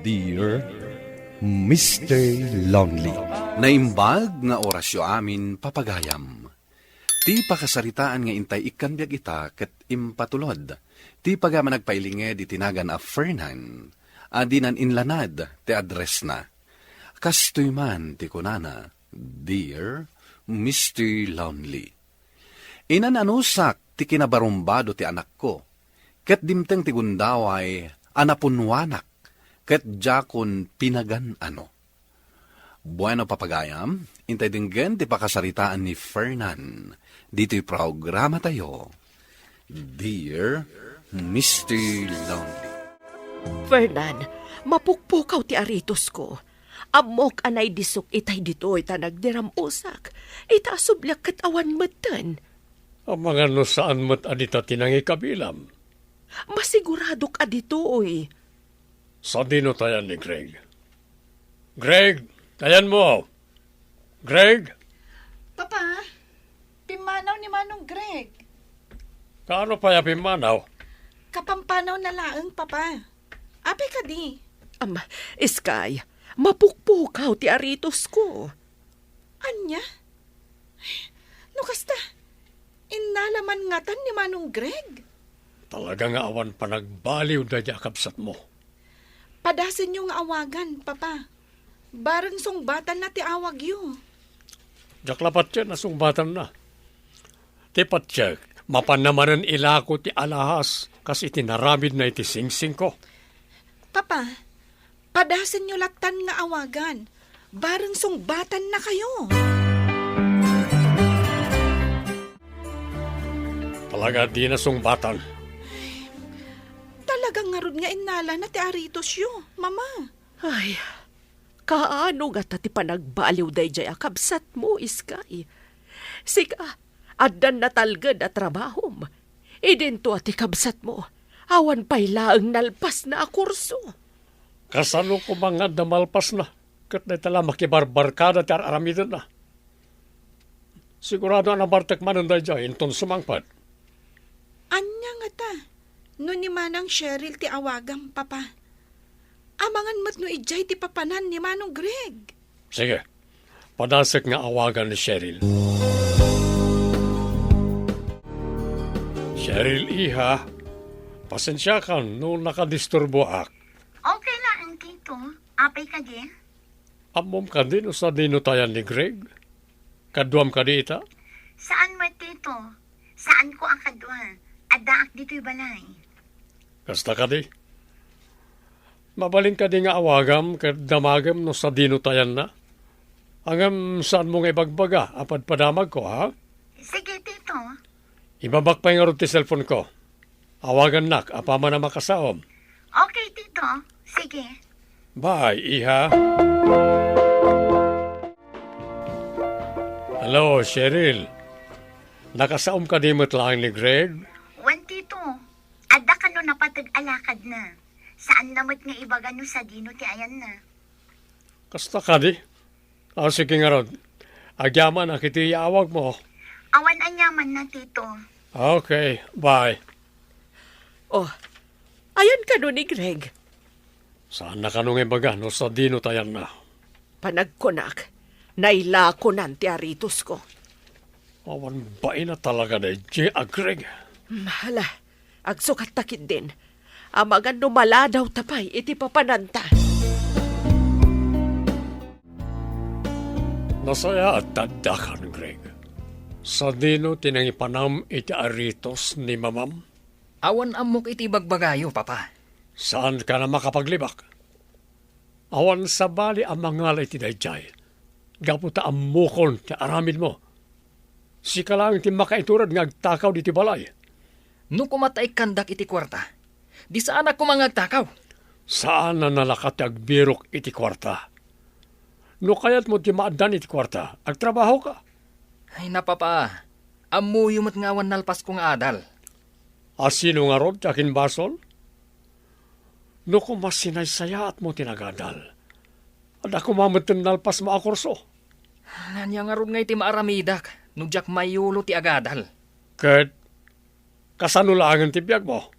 Dear Mr. Lonely. Naimbag nga orasyo amin papagayam. Ti pakasaritaan nga intay ikan biag ita ket impatulod. Ti pagama nagpailinge di tinagan a Fernan. Adinan inlanad ti address na. Kastoy man ti kunana, Dear Mr. Lonely. Inananusak ti kinabarumbado ti anak ko. Ket dimteng ti gundaway anapunwanak. Ket jakon pinagan ano. Bueno papagayam, intay dinggen ti pakasaritaan ni Fernan. Dito'y programa tayo. Dear Mr. Lonely. Fernan, mapukpukaw ti aritos ko. Amok anay disok itay dito ita nagdiramusak. Ita sublyak kat awan matan. Ang mga no saan mo't adita tinangi kabilam. Masigurado ka dito oy. Sa dino tayan ni Greg. Greg, tayan mo. Greg, Papa, pimanaw ni Manong Greg. kaano pa ya pimanaw? Kapampanaw na laang, Papa. Ape ka di. Iskay, mapukpukaw ti aritos ko. Anya? No kasta, inalaman ngatan ni Manong Greg. Talaga nga awan pa nagbaliw da jakabsat mo. Padasin yung awagan, Papa. Barang sungbatan na ti awag yu. Jaklapat siya na sungbatan na. Tipat siya, mapanamanan ilako ti alahas kasi tinaramid na iti singsing ko. Papa, padasin nyo latan nga awagan. Barang sungbatan na kayo. Talaga di na sungbatan. Talagang ngarod nga inala na ti aritos yu, Mama. Ay, kaano nga ti panagbaliw day jay akabsat mo, Iskay. Sika, adan na talgad at trabahom. Idento at ikabsat mo. Awan pa'y laang nalpas na akurso. Kasano ko mga damalpas na, kat na tala makibarbarkada ti aramidan na. Sigurado na bartek manan da dyan, inton sumangpad. Anya nga ta, no ni Manang Cheryl ti awagang, Papa. Amangan mat no ijay ti papanan ni Manong Greg. Sige, padasek nga awagan ni Cheryl. Cheryl, iha, pasensya ka no nakadisturbo ak. Okay lang, Tito. Apay ka di? Amom ka din o sa dinutayan ni Greg? Kaduam ka di ita? Saan mo, Tito? Saan ko ang kadwa? Adaak dito'y balay. Kasta ka di? Mabalin ka di nga awagam kad damagam no sa dinutayan na? Angam saan mo nga ibagbaga? Apad padamag ko, ha? Sige, Tito. Ibabak pa yung ti cellphone ko. Awagan nak, apa man na makasaom. Okay, Tito. Sige. Bye, iha. Hello, Cheryl. Nakasaom ka di mo't lang ni Greg? Wan, Tito. Ada ka no napatag-alakad na. Saan namot nga ibaga no sa dino ti ayan na? Kasta ka di? Sige nga rod. Agyaman na kiti awag mo. Awan anyaman na, Tito. Okay, bye. Oh, ayan ka no ni Greg. Saan na kanong ibaga no sa dino tayan na? Panagkunak, nailako nanti aritos ko. Awan ba na talaga na Greg? Mahala, agsukat takit din. Amagan numala daw tapay, iti papananta. Nasaya at tadakan, Greg. Sa dino tinangipanam iti aritos ni mamam? Awan amok iti bagbagayo, Papa. Saan ka na makapaglibak? Awan sa bali ang mangalay ti dayjay. Gaputa amukon ti aramid mo. Sika lang ti makaiturad nga agtakaw di ti balay. No kumatay kandak iti kwarta, di saan ako mangagtakaw? Saan na nalakat ti agbirok iti kwarta? No kayat mo ti maadan iti kwarta, agtrabaho ka. Ay na, Papa. Amuyo mo't nga awan nalpas kong adal. Asino nga rod, tiyakin basol? No kung mas sinaysaya at mo tinagadal. At ako mamatan nalpas maakurso. Nanya nga ron nga iti maaramidak, nudyak mayulo ti agadal. Kat, kasanulangan ti biyag mo?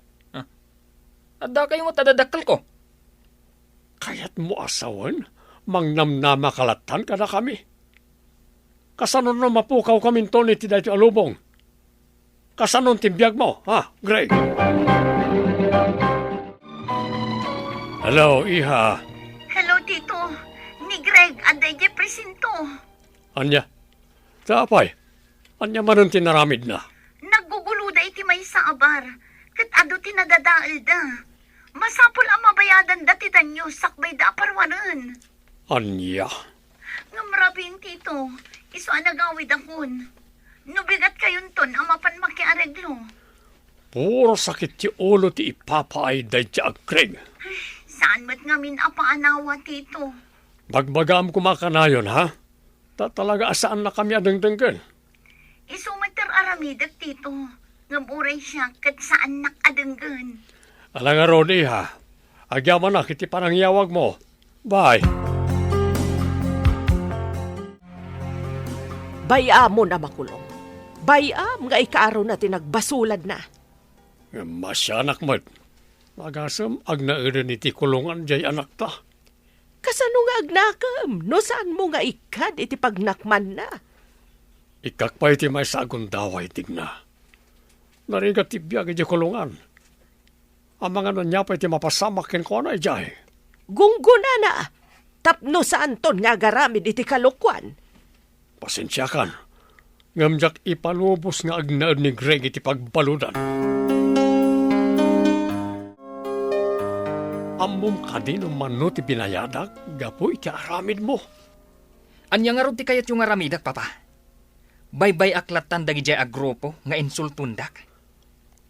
Adda kayo mo tadadakkel ko. Kayat mo asawan, mangnamnama kalatan ka na kami. Kasanon na mapukaw kami to ni tiday alubong. Kasanon timbiyag mo, ha, Greg? Hello, iha. Hello, Tito. Ni Greg, aday di presinto. Anya? Tapay. Anya man ang tinaramid na. Naggugulo da iti may sa abar. Kat ado tinadadaal da. Masapol ang mabayadan dati tanyo sakbay da aparwanan. Anya? Ngamrabing, Tito. Iso anagawid akon. Nubigat kayon ton ang mapan makiareglo. Puro sakit ti ulo ti ipapaay day ti Greg. Saan mo't ngamin apaanawa, Tito? Bagbagam kumakanayon, ha? Talaga asaan na kami adengdenggan? Isumater aramidag, Tito. Ngamuray siya kat saan nakadenggan. Alang nga Rodi, ha? Agyaman na kiti panangyawag mo. Bye. Bayam mo na makulong. Bayam nga ikaaraw na tinagbasulan na. Masyanak mat. Magasam, agnairin iti kulungan jay anak ta. Kasano nga agnakam? No saan mo nga ikad iti pagnakman na? Ikakpay ti may sagun daway tigna. Narigat ti biyag iti kulungan. Ang mga nanyapay ti mapasamak ken ko na ijay. Gungguna na. Tapno saan ton nga garamid iti kalukwan. Pasensyakan. Ngamjak ipalubos nga agnaad ni Greg iti pagbaludan. Amom ka din ang mano ti binayadak, gapo iti aramid mo. Anya nga ron ti kayat yung aramidak, papa. Baybay aklatan dagi jay agrupo nga insultundak.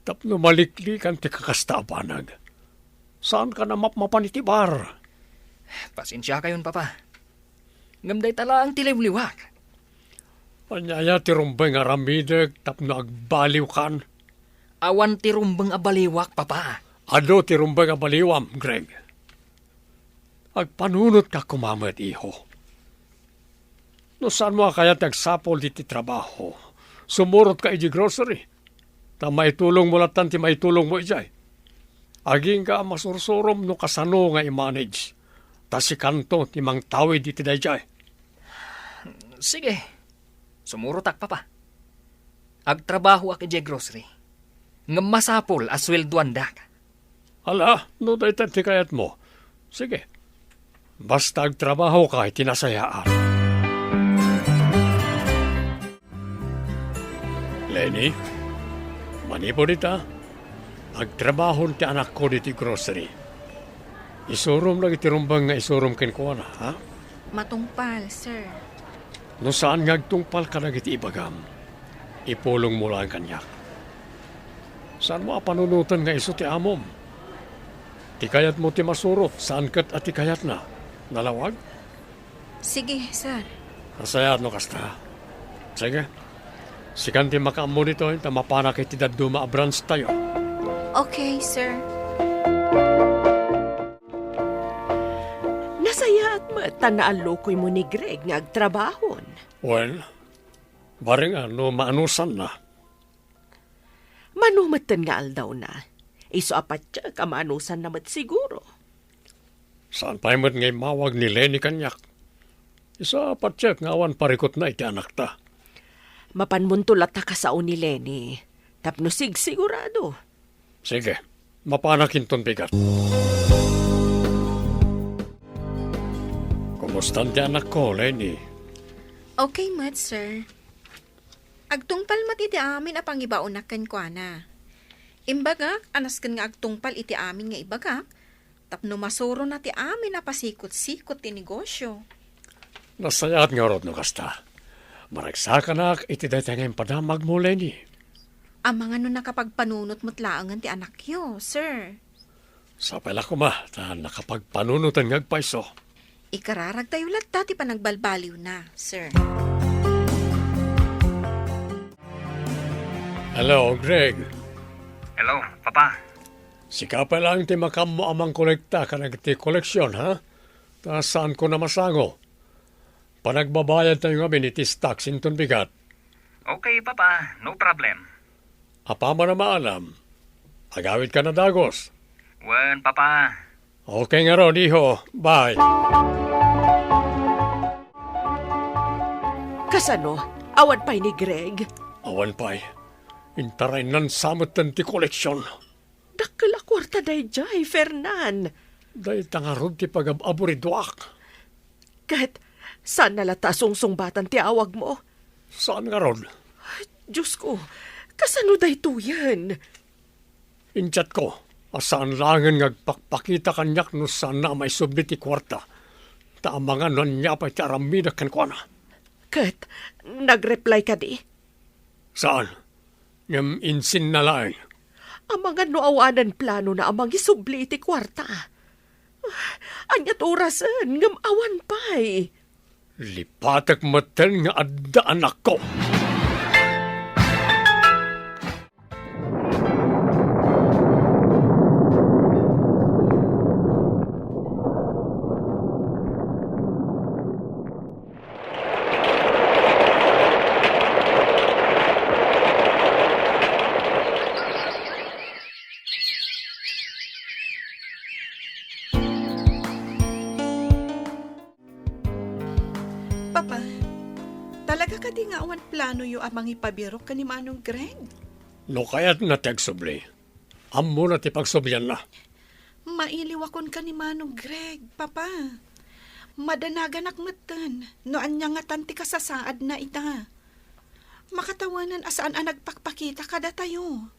Tapno maliklikan ti kakastabanag. Saan ka na mapmapan iti bar? Pasensya kayon, papa. Ngamday tala ang tiliw-liwak. Anyaya ti rumbay nga aramidak, tapno agbaliw kan. Awan ti rumbang abaliwak, papa. Ado ti rumbay nga baliwam, Greg. Agpanunot ka kumamat, iho. No saan mo kaya tagsapol diti trabaho? Sumurot ka iji grocery. Ta maitulong mo latan ti maitulong mo ijay. Aging ka masursurom no kasano nga i-manage. Ta si kanto ti mang tawid diti dayjay. Sige. Sumurotak, papa. Agtrabaho ak iji grocery. Nga masapol aswelduan dak. Ala, no daytan ti kayat mo. Sige. Basta agtrabaho ka itinasayaan. Lenny, manipo dita. Agtrabaho ti anak ko diti grocery. Isurom lang itirumbang nga isurom ken ko na, ha? Matungpal, sir. No saan ngagtungpal ka nagiti ibagam, ipulong mo lang kanyak. Saan mo apanunutan nga iso ti amom? Ti kayat mo ti masurot, saan kat at ti kayat na? Nalawag? Sige, sir. Kasayat no kasta. Sige. Sikan ti makaammo nito, ta mapanak iti daduma abrans tayo. Okay, sir. Nasaya at matanaan lokoy mo ni Greg nga agtrabahon. Well, baring ano maanusan na. Manumatan nga aldaw na. Iso apat siya kamanusan naman siguro. Saan pa imot ngay mawag ni Lenny kanyak? Isa apat siya ngawan parikot na iti anak ta. Mapanmuntulat ta ka sao ni Lenny. Tapno sigurado. Sige, mapanakin ton bigat. Kumusta ti anak ko, Lenny? Okay, mat, sir. Agtungpal mati ti amin a pangibaunakan ko na. Imbagak, anaskan nga agtungpal iti amin nga ibagak, tapno masuro na ti amin na pasikot-sikot ti negosyo. Nasayat nga rod no kasta. Maragsakan iti dati nga padamag mo, Lenny. Ang mga nun nakapagpanunot mo't laangan ti anak yo, sir. Sa pala ko ma, ta nakapagpanunutan nga agpaiso. Ikararag tayo latta ti panagbalbaliw na, sir. Hello, Greg. Hello, papa. Sika pa lang ti makam mo amang kolekta ka ti koleksyon, ha? Ta saan ko na masango? Panagbabayad tayo nga biniti stocks inton bigat. Okay, papa. No problem. Apa mo na maalam? Agawid ka na dagos. Wen, papa. Okay nga ron, iho. Bye. Kasano, awan pa'y ni Greg. Awan pa'y. Intaray nan samot ti koleksyon. Dakkel a kwarta dayjay, Fernan. Dahil tangarod ti pag-aburiduak. Kahit saan nalata sungsungbatan ti awag mo? Saan nga ron? Diyos ko, kasano daytoyan? Inchat ko, asaan langan ngagpakpakita kanyak no saan na may subli ti kwarta. Taamangan nan niya pa'y ti aramida kankwana. Kat, nag-reply ka di? Saan? Ngam insin na lang. Ang mga noawanan plano na amang isubli iti kwarta. Anyat orasan, ngam awan pa'y. Lipatak matan nga adda anak ko. Papa, talaga ka di nga awan plano yu amang ipabirok ka ni Manong Greg? No kaya't nategsubli. Ammo na ti pagsublian na. Mailiwakon ka ni Manong Greg, Papa. Madanagan akmatan, no anya nga tanti ka sa saad na ita. Makatawanan asaan ang nagpakpakita kada tayo.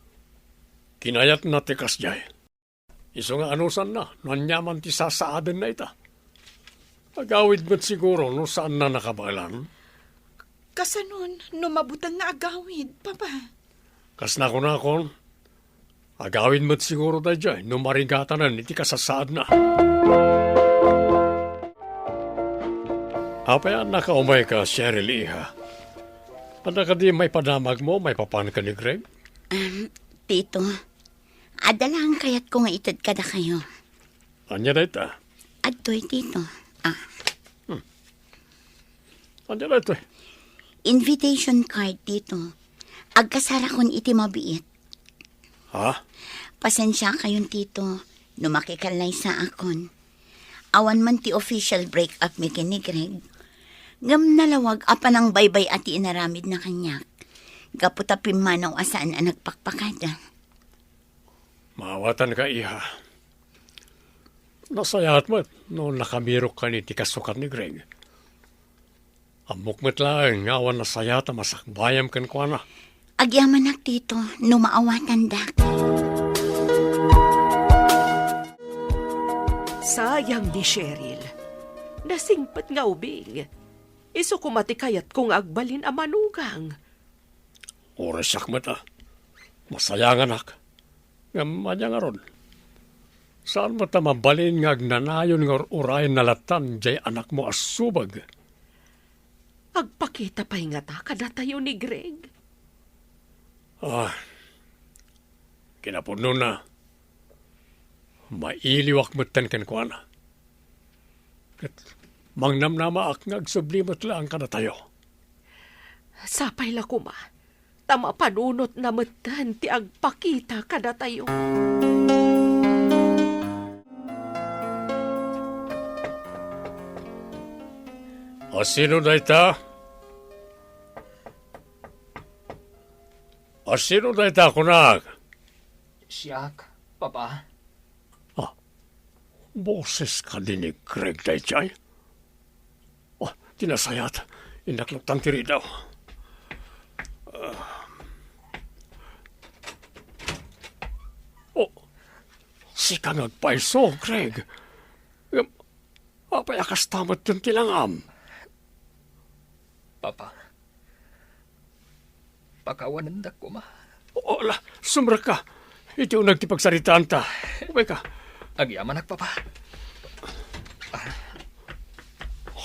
Kinayat na ti kasjay. Iso nga anusan na, nanyaman ti sasaadan na ita. Agawid mo't siguro no saan na nakabalan. Kasanon, no mabutang nga agawid, Papa. Kas na kon, agawid mo't siguro da dyan, no marigatanan iti kasasaad na. Apayan nakaumay ka, Cheryl Iha. Panda ka di may padamag mo, may papan ka ni Greg? Tito, adalang kayat ko nga itad kada kayo. Anya na ita? Adtoy, Tito. Anya na ito? Invitation card, Tito. Agkasara kon iti mabiit. Ha? Pasensya kayon, Tito, no makikalay sa akon. Awan man ti official break-up mi ni Greg. Ngam nalawag apa ng baybay at inaramid na kanyak. Gaputa pimanaw asaan ang nagpakpakada. Mawatan ka, Iha. Nasayat mo no nakamirok ka ni ti kasukat ni Greg. Amok mo't lang, ngawan nasayat ang masakbayam kan kwa na. Agyaman nak, Tito, no maawatan dak. Sayang ni Cheryl. Nasingpat nga ubing. Iso kumatikayat kung agbalin ang manugang. Oras sakmat Masayang anak. Ngamanya nga ron. Saan mo ta mabalin nga agnanayon nga urayan nalatan jay anak mo asubag? Agpakita pa'y nga ta kada tayo ni Greg. Kinapuno na. Mailiwak mo tan kankwana. Kat mangnamnama ak ngagsublimot lang ka na tayo. Sapay la kuma. Tama panunot na matan ti agpakita kada tayo. O sino na ita? O sino na ita kunag? Siyak, Papa. Boses ka din ni Greg Dayjay. Tinasayat. Inaklaptan tiri daw. Si kang agpaiso, Greg. Apayakas tamat yung tilangam. Papa. Pakawanan da ko, ma. Ola, sumra ka. Ito yung nagtipagsaritaan ta. Umay ka. Agyaman nak, Papa.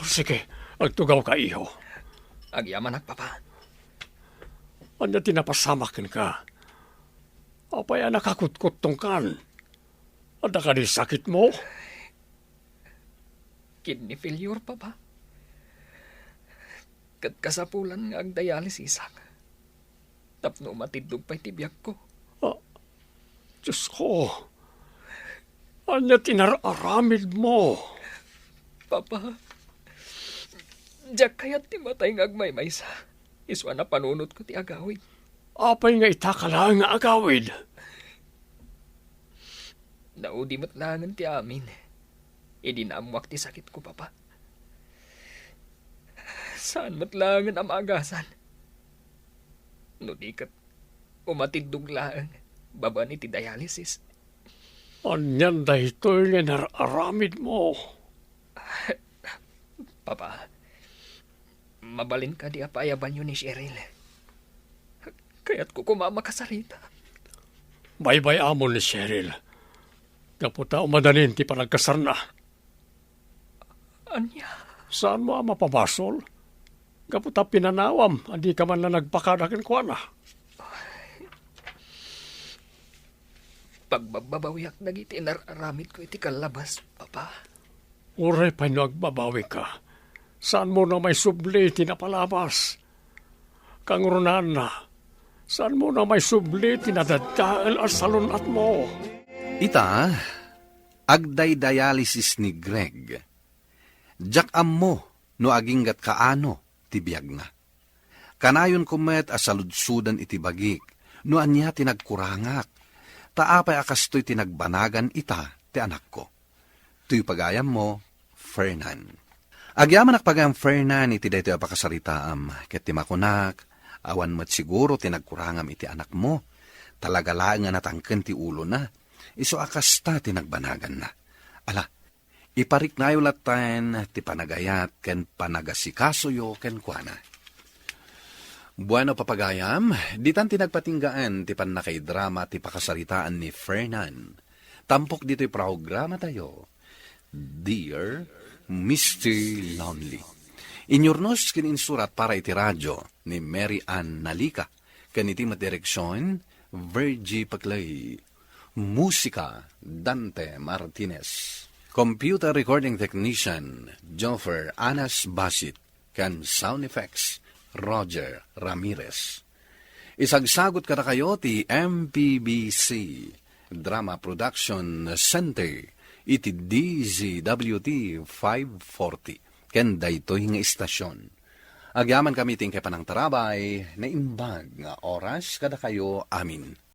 Sige, agtugaw ka, iho. Agyaman nak, Papa. Anya tinapasamakin ka. Apaya nakakutkot tong kan. Ada ka di sakit mo? Kidney failure, Papa. Kat kasapulan nga ang dialysis ak. Tapno matidog pa'y tibiyag ko. Diyos ko. Anya tinararamid mo. Papa, diyak kaya't ti matay nga agmay-maysa. Iswa na panunot ko ti agawid. Apay nga itakala nga agawid. Naudi matlangan ti amin. Idinamuak ti sakit ko, Papa. Saan matlangan ang agasan? No di kat umatidog laang baba ni ti dialysis. Anyan dahitoy nga nararamid mo. Papa, mabalin ka di apayaban yun ni Cheryl. Kaya't ko kumamakasarita. Baybay amon ni Cheryl. Kaputa umadanin ti panagkasarna. Anya? Saan mo ang mapabasol? Kaputa pinanawam, andi ka man na nagpakadakin ko na. Pagbabawiak nagiti nararamid ko iti kalabas, Papa. Uray pa nagbabawi ka. Saan mo na may subli tinapalabas? Kangurunan na. Saan mo na may subli tinadadaal as salunat mo? Ita, agday dialysis ni Greg. Jak ammo no aginggat kaano ti biag na. Kanayon kumet asaludsudan iti bagik no anya tinagkurangak. Taapay akastoy tinagbanagan ita ti anak ko. Tuy pagayam mo, Fernan. Agyaman akpagayam Fernan iti daytoy apakasaritaam ket ti makunak, awan met siguro tinagkurangam iti anak mo. Talaga laeng nga natangken ti ulo na. Iso akasta tinagbanagan na. Ala, iparik na latan ti panagayat ken panagasikasoyo ken kuana. Bueno papagayam, ditan tinagpatinggaan ti panakay-drama ti pakasaritaan ni Fernan. Tampok dito'y programa tayo. Dear Mr. Lonely. Inyornos kininsurat para iti radyo ni Mary Ann Nalika. Kaniti madireksyon, Virgie Paclay. Musika, Dante Martinez. Computer recording technician, Joffer Anas Basit. Kan sound effects, Roger Ramirez. Isagsagot kada kayo ti MPBC Drama Production Center iti DZWT 540 ken daytoy nga istasyon. Agyaman kami ting panang tarabay na imbag nga oras kada kayo amin.